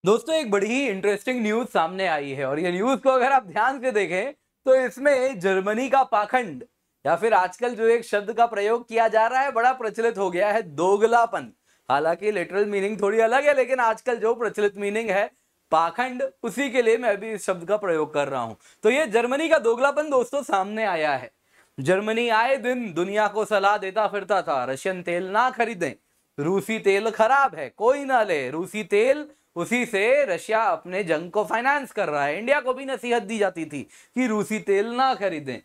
दोस्तों एक बड़ी ही इंटरेस्टिंग न्यूज सामने आई है और ये न्यूज को अगर आप ध्यान से देखें तो इसमें जर्मनी का पाखंड या फिर आजकल जो एक शब्द का प्रयोग किया जा रहा है बड़ा प्रचलित हो गया है, दोगलापन। हालांकि लिटरल मीनिंग थोड़ी अलग है, लेकिन आजकल जो प्रचलित मीनिंग है पाखंड, उसी के लिए मैं भी इस शब्द का प्रयोग कर रहा हूं। तो ये जर्मनी का दोगलापन दोस्तों सामने आया है। जर्मनी आए दिन दुनिया को सलाह देता फिरता था, रशियन तेल ना खरीदें, रूसी तेल खराब है कोई ना ले, रूसी तेल उसी से रशिया अपने जंग को फाइनेंस कर रहा है। इंडिया को भी नसीहत दी जाती थी कि रूसी तेल ना खरीदें।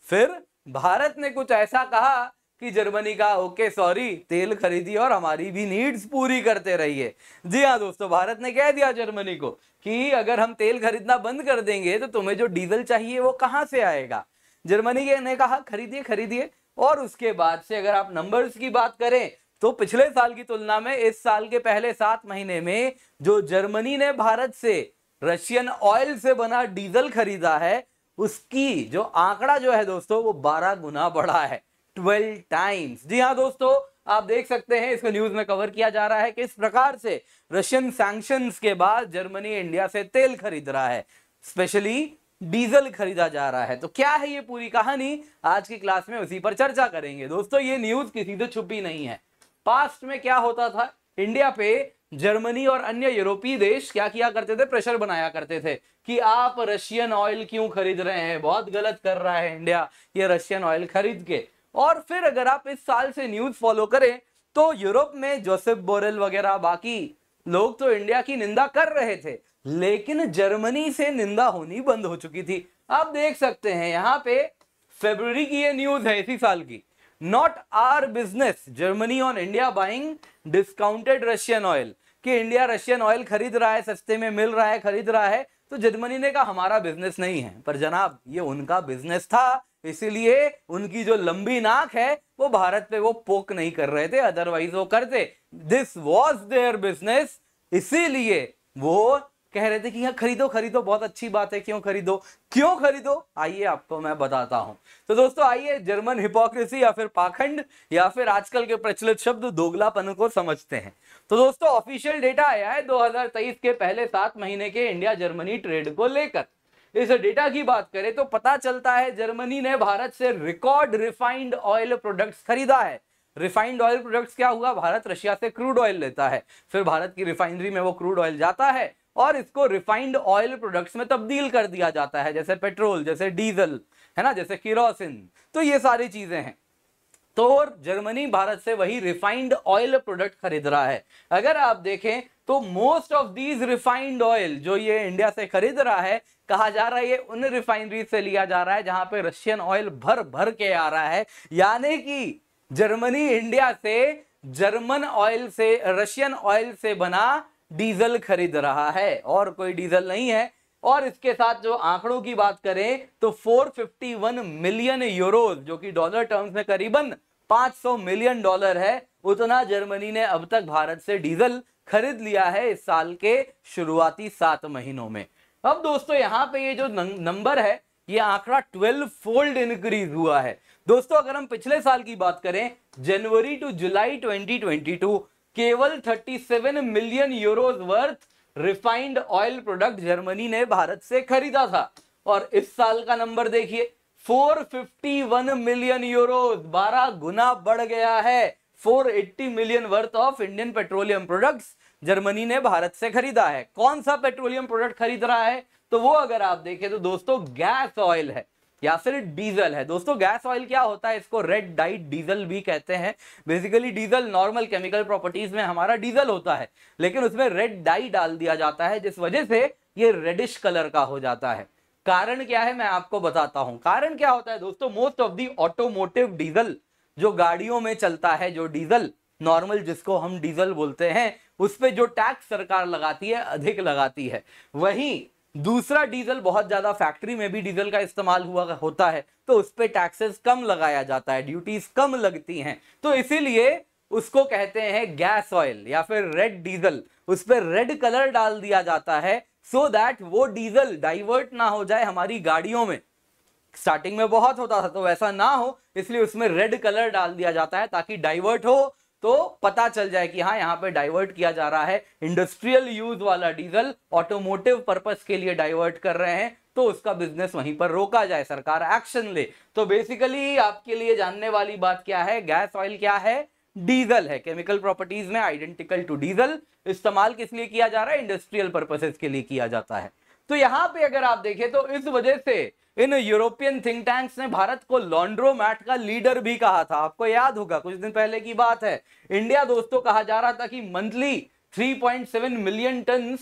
फिर भारत ने कुछ ऐसा कहा कि जर्मनी का ओके सॉरी, तेल खरीदिए और हमारी भी नीड्स पूरी करते रहिए। जी हाँ दोस्तों, भारत ने कह दिया जर्मनी को कि अगर हम तेल खरीदना बंद कर देंगे तो तुम्हें जो डीजल चाहिए वो कहां से आएगा। जर्मनी ने कहा खरीदिए खरीदिए। और उसके बाद से अगर आप नंबर्स की बात करें तो पिछले साल की तुलना में इस साल के पहले 7 महीने में जो जर्मनी ने भारत से रशियन ऑयल से बना डीजल खरीदा है, उसकी जो आंकड़ा जो है दोस्तों वो 12 गुना बढ़ा है, 12 टाइम्स। जी हाँ दोस्तों, आप देख सकते हैं इसको न्यूज में कवर किया जा रहा है कि इस प्रकार से रशियन सैंक्शंस के बाद जर्मनी इंडिया से तेल खरीद रहा है, स्पेशली डीजल खरीदा जा रहा है। तो क्या है ये पूरी कहानी, आज की क्लास में उसी पर चर्चा करेंगे। दोस्तों ये न्यूज किसी से छुपी नहीं है। पास्ट में क्या होता था, इंडिया पे जर्मनी और अन्य यूरोपीय देश क्या किया करते थे, प्रेशर बनाया करते थे कि आप रशियन ऑयल क्यों खरीद रहे हैं, बहुत गलत कर रहा है इंडिया ये रशियन ऑयल खरीद के। और फिर अगर आप इस साल से न्यूज फॉलो करें तो यूरोप में जोसेफ बोरेल वगैरह बाकी लोग तो इंडिया की निंदा कर रहे थे, लेकिन जर्मनी से निंदा होनी बंद हो चुकी थी। आप देख सकते हैं यहां पे फरवरी की ये न्यूज है इसी साल की। Not our business, Germany on India buying discounted Russian oil, कि इंडिया रशियन ऑयल खरीद रहा है, सस्ते में मिल रहा है, खरीद रहा है। तो जर्मनी ने कहा हमारा बिजनेस नहीं है, पर जनाब ये उनका बिजनेस था, इसीलिए उनकी जो लंबी नाक है वो भारत पे वो पोक नहीं कर रहे थे, अदरवाइज वो करते। दिस वॉज देयर बिजनेस, इसीलिए वो कह रहे थे कि यहां खरीदो खरीदो, बहुत अच्छी बात है, क्यों खरीदो क्यों खरीदो, आइए आपको मैं बताता हूं। तो दोस्तों आइए जर्मन हिपोक्रेसी या फिर पाखंड या फिर आजकल के प्रचलित शब्द दोगलापन को समझते हैं। तो दोस्तों ऑफिशियल डेटा आया है 2023 के पहले 7 महीने के इंडिया जर्मनी ट्रेड को लेकर। इस डेटा की बात करें तो पता चलता है जर्मनी ने भारत से रिकॉर्ड रिफाइंड ऑयल प्रोडक्ट्स खरीदा है। रिफाइंड ऑयल प्रोडक्ट्स क्या हुआ, भारत रशिया से क्रूड ऑयल लेता है, फिर भारत की रिफाइनरी में वो क्रूड ऑयल जाता है और इसको रिफाइंड ऑयल प्रोडक्ट्स में तब्दील कर दिया जाता है, जैसे पेट्रोल, जैसे डीजल, है ना, जैसे केरोसिन। तो ये सारी चीजें हैं। तो जर्मनी भारत से वही रिफाइंड ऑयल प्रोडक्ट खरीद रहा है। अगर आप देखें तो most of these refined oil जो ये इंडिया से खरीद रहा है, कहा जा रहा है ये उन रिफाइनरी से लिया जा रहा है जहां पे रशियन ऑयल भर भर के आ रहा है। यानी कि जर्मनी इंडिया से जर्मन ऑयल से, रशियन ऑयल से बना डीजल खरीद रहा है, और कोई डीजल नहीं है। और इसके साथ जो आंकड़ों की बात करें तो 451 मिलियन यूरोज, जो कि डॉलर टर्म्स में करीबन 500 मिलियन डॉलर है, उतना जर्मनी ने अब तक भारत से डीजल खरीद लिया है इस साल के शुरुआती 7 महीनों में। अब दोस्तों यहां पे ये जो नंबर है, ये आंकड़ा 12 फोल्ड इंक्रीज हुआ है। दोस्तों अगर हम पिछले साल की बात करें, जनवरी टू जुलाई 2022, केवल 37 million euros worth refined oil product Germany ने भारत से खरीदा था। और इस साल का नंबर देखिए, 451 मिलियन यूरोज, 12 गुना बढ़ गया है। 480 million worth of Indian petroleum products Germany ने भारत से खरीदा है। कौन सा पेट्रोलियम प्रोडक्ट खरीद रहा है, तो वो अगर आप देखें तो दोस्तों गैस ऑयल है या फिर डीजल है। दोस्तों गैस ऑयल क्या होता है, इसको रेड डाइड डीजल भी कहते हैं। Basically diesel normal chemical properties में हमारा डीजल होता है, लेकिन उसमें रेड डाई डाल दिया जाता है, जिस वजह से ये रेडिश कलर का हो जाता है। कारण क्या है मैं आपको बताता हूं। कारण क्या होता है दोस्तों, most of the automotive diesel, जो गाड़ियों में चलता है, जो डीजल नॉर्मल जिसको हम डीजल बोलते हैं, उस पर जो टैक्स सरकार लगाती है अधिक लगाती है। वहीं दूसरा डीजल बहुत ज्यादा, फैक्ट्री में भी डीजल का इस्तेमाल हुआ होता है, तो उस पे टैक्सेस कम लगाया जाता है, ड्यूटीज कम लगती हैं। तो इसीलिए उसको कहते हैं गैस ऑयल या फिर रेड डीजल। उस पर रेड कलर डाल दिया जाता है सो दैट वो डीजल डाइवर्ट ना हो जाए हमारी गाड़ियों में। स्टार्टिंग में बहुत होता था तो वैसा ना हो, इसलिए उसमें रेड कलर डाल दिया जाता है ताकि डाइवर्ट हो तो पता चल जाए कि हाँ यहाँ पे डाइवर्ट किया जा रहा है, इंडस्ट्रियल यूज वाला डीजल ऑटोमोटिव पर्पस के लिए डाइवर्ट कर रहे हैं, तो उसका बिजनेस वहीं पर रोका जाए, सरकार एक्शन ले। तो बेसिकली आपके लिए जानने वाली बात क्या है, गैस ऑयल क्या है, डीजल है, केमिकल प्रॉपर्टीज में आइडेंटिकल टू डीजल, इस्तेमाल किस लिए किया जा रहा है, इंडस्ट्रियल पर्पसेस के लिए किया जाता है। तो यहां पे अगर आप देखें तो इस वजह से इन यूरोपियन थिंक टैंक्स ने भारत को लॉन्ड्रोमैट का लीडर भी कहा था। आपको याद होगा कुछ दिन पहले की बात है, इंडिया दोस्तों कहा जा रहा था कि monthly 3.7 million tonne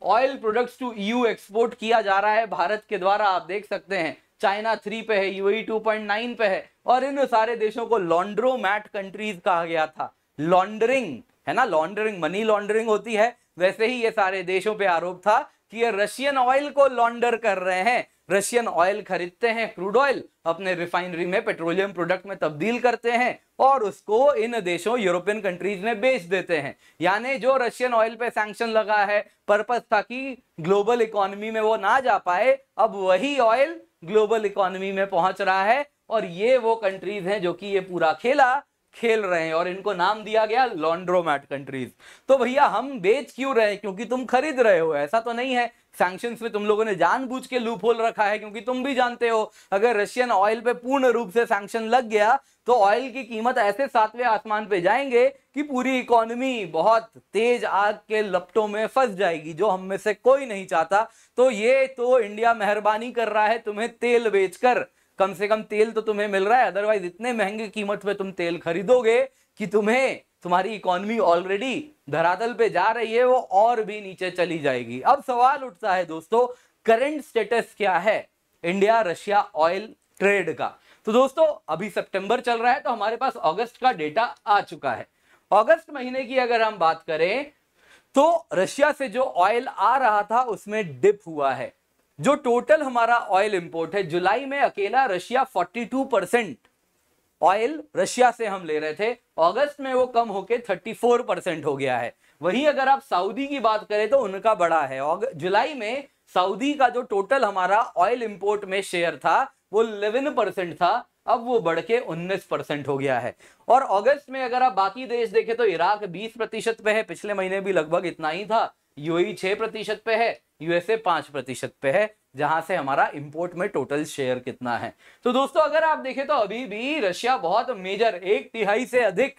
oil products to EU export किया जा रहा है भारत के द्वारा। आप देख सकते हैं चाइना 3 पे है, यूएई 2.9 पे है, और इन सारे देशों को लॉन्ड्रोमैट कंट्रीज कहा गया था। लॉन्ड्रिंग है ना, लॉन्ड्रिंग मनी लॉन्ड्रिंग होती है, वैसे ही ये सारे देशों पे आरोप था कि ये रशियन ऑयल को लॉन्डर कर रहे हैं। रशियन ऑयल खरीदते हैं, क्रूड ऑयल अपने रिफाइनरी में पेट्रोलियम प्रोडक्ट में तब्दील करते हैं और उसको इन देशों यूरोपियन कंट्रीज में बेच देते हैं। यानी जो रशियन ऑयल पे सैंक्शन लगा है, पर्पस था कि ग्लोबल इकोनॉमी में वो ना जा पाए, अब वही ऑयल ग्लोबल इकोनॉमी में पहुंच रहा है, और ये वो कंट्रीज हैं जो कि ये पूरा खेला खेल रहे हैं, और इनको नाम दिया गया लॉन्ड्रोमैट कंट्रीज। तो भैया हम बेच क्यों रहे हैं, क्योंकि तुम खरीद रहे हो, ऐसा तो नहीं है। सैंक्शंस में तुम लोगों ने जानबूझ के लूप होल रखा है, क्योंकि तुम भी जानते हो अगर रशियन ऑयल पे पूर्ण रूप से सैंक्शन लग गया तो ऑयल की कीमत ऐसे 7वें आसमान पे जाएंगे कि पूरी इकोनॉमी बहुत तेज आग के लपटों में फंस जाएगी, जो हम में से कोई नहीं चाहता। तो ये तो इंडिया मेहरबानी कर रहा है तुम्हें तेल बेचकर, कम से कम तेल तो तुम्हें मिल रहा है, अदरवाइज इतने महंगे कीमत पे तुम तेल खरीदोगे कि तुम्हारी इकोनॉमी ऑलरेडी धरातल पे जा रही है, वो और भी नीचे चली जाएगी। अब सवाल उठता है दोस्तों, करंट स्टेटस क्या है इंडिया रशिया ऑयल ट्रेड का। तो दोस्तों अभी सितंबर चल रहा है, तो हमारे पास अगस्त का डेटा आ चुका है। अगस्त महीने की अगर हम बात करें तो रशिया से जो ऑयल आ रहा था उसमें डिप हुआ है। जो टोटल हमारा ऑयल इंपोर्ट है, जुलाई में अकेला रशिया 42% ऑयल रशिया से हम ले रहे थे, अगस्त में वो कम होके 34% हो गया है। वहीं अगर आप सऊदी की बात करें तो उनका बड़ा है, जुलाई में सऊदी का जो टोटल हमारा ऑयल इंपोर्ट में शेयर था वो 11% था, अब वो बढ़ के 19% हो गया है। और अगस्त में अगर आप बाकी देश देखें तो इराक 20% पे है, पिछले महीने भी लगभग इतना ही था, यूएई 6% पे है, यूएसए 5% पे है, जहां से हमारा इंपोर्ट में टोटल शेयर कितना है। तो दोस्तों अगर आप देखें तो अभी भी रशिया बहुत मेजर, 1/3 से अधिक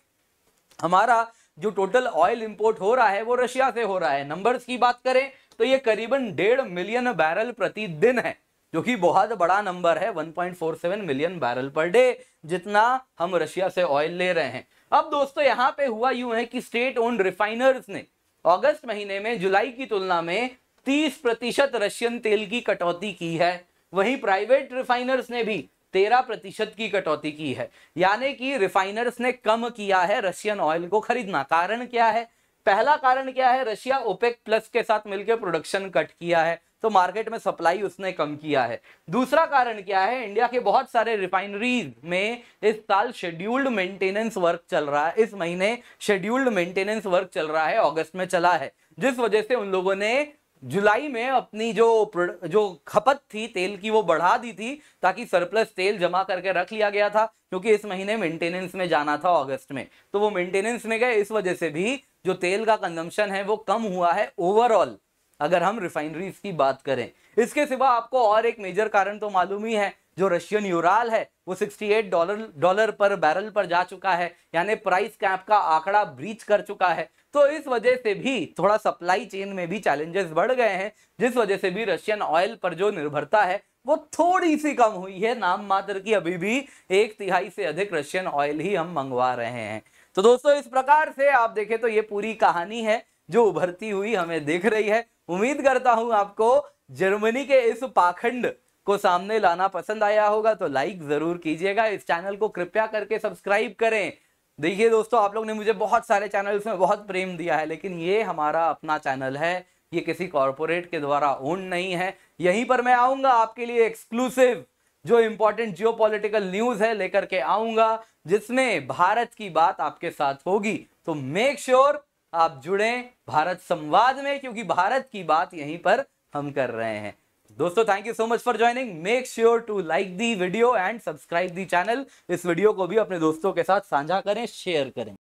हमारा जो टोटल ऑयल इंपोर्ट हो रहा है वो रशिया से हो रहा है। नंबर्स की बात करें तो ये करीबन 1.5 मिलियन बैरल प्रतिदिन है, जो कि बहुत बड़ा नंबर है, 1.47 मिलियन बैरल पर डे जितना हम रशिया से ऑयल ले रहे हैं। अब दोस्तों यहां पे हुआ यूं है कि स्टेट ओन्ड रिफाइनर्स ने अगस्त महीने में जुलाई की तुलना में 30% रशियन तेल की कटौती की है, वहीं प्राइवेट रिफाइनर्स ने भी 13% की कटौती की है। यानी कि रिफाइनर्स ने कम किया है रशियन ऑयल को खरीदना। कारण क्या है, पहला कारण क्या है, रशिया ओपेक प्लस के साथ मिलकर प्रोडक्शन कट किया है, तो मार्केट में सप्लाई उसने कम किया है। दूसरा कारण क्या है, इंडिया के बहुत सारे रिफाइनरीज में इस साल शेड्यूल्ड मेंटेनेंस वर्क चल रहा है, इस महीने शेड्यूल्ड मेंटेनेंस वर्क चल रहा है, अगस्त में चला है, जिस वजह से उन लोगों ने जुलाई में अपनी जो खपत थी तेल की वो बढ़ा दी थी, ताकि सरप्लस तेल जमा करके रख लिया गया था, क्योंकि इस महीने मेंटेनेंस में जाना था अगस्त में, तो वो मेंटेनेंस में गए, इस वजह से भी जो तेल का कंजम्पशन है वो कम हुआ है ओवरऑल, अगर हम रिफाइनरीज की बात करें। इसके सिवा आपको और एक मेजर कारण तो मालूम ही है, जो रशियन यूराल है वो $68 पर बैरल पर जा चुका है, यानी प्राइस कैप का आंकड़ा ब्रीच कर चुका है। तो इस वजह से भी थोड़ा सप्लाई चेन में भी चैलेंजेस बढ़ गए हैं, जिस वजह से भी रशियन ऑयल पर जो निर्भरता है वो थोड़ी सी कम हुई है, नाम मात्र की। अभी भी 1/3 से अधिक रशियन ऑयल ही हम मंगवा रहे हैं। तो दोस्तों इस प्रकार से आप देखें तो ये पूरी कहानी है जो उभरती हुई हमें दिख रही है। उम्मीद करता हूं आपको जर्मनी के इस पाखंड को सामने लाना पसंद आया होगा, तो लाइक जरूर कीजिएगा, इस चैनल को कृपया करके सब्सक्राइब करें। देखिए दोस्तों, आप लोग ने मुझे बहुत सारे चैनल्स में बहुत प्रेम दिया है, लेकिन ये हमारा अपना चैनल है, ये किसी कॉरपोरेट के द्वारा ओन नहीं है। यहीं पर मैं आऊंगा आपके लिए एक्सक्लूसिव जो इंपॉर्टेंट जियोपॉलिटिकल न्यूज है लेकर के आऊंगा, जिसमें भारत की बात आपके साथ होगी। तो मेक श्योर आप जुड़ें भारत संवाद में, क्योंकि भारत की बात यहीं पर हम कर रहे हैं। दोस्तों thank you so much for joining. Make sure to like the video and subscribe the channel. इस वीडियो को भी अपने दोस्तों के साथ साझा करें, शेयर करें।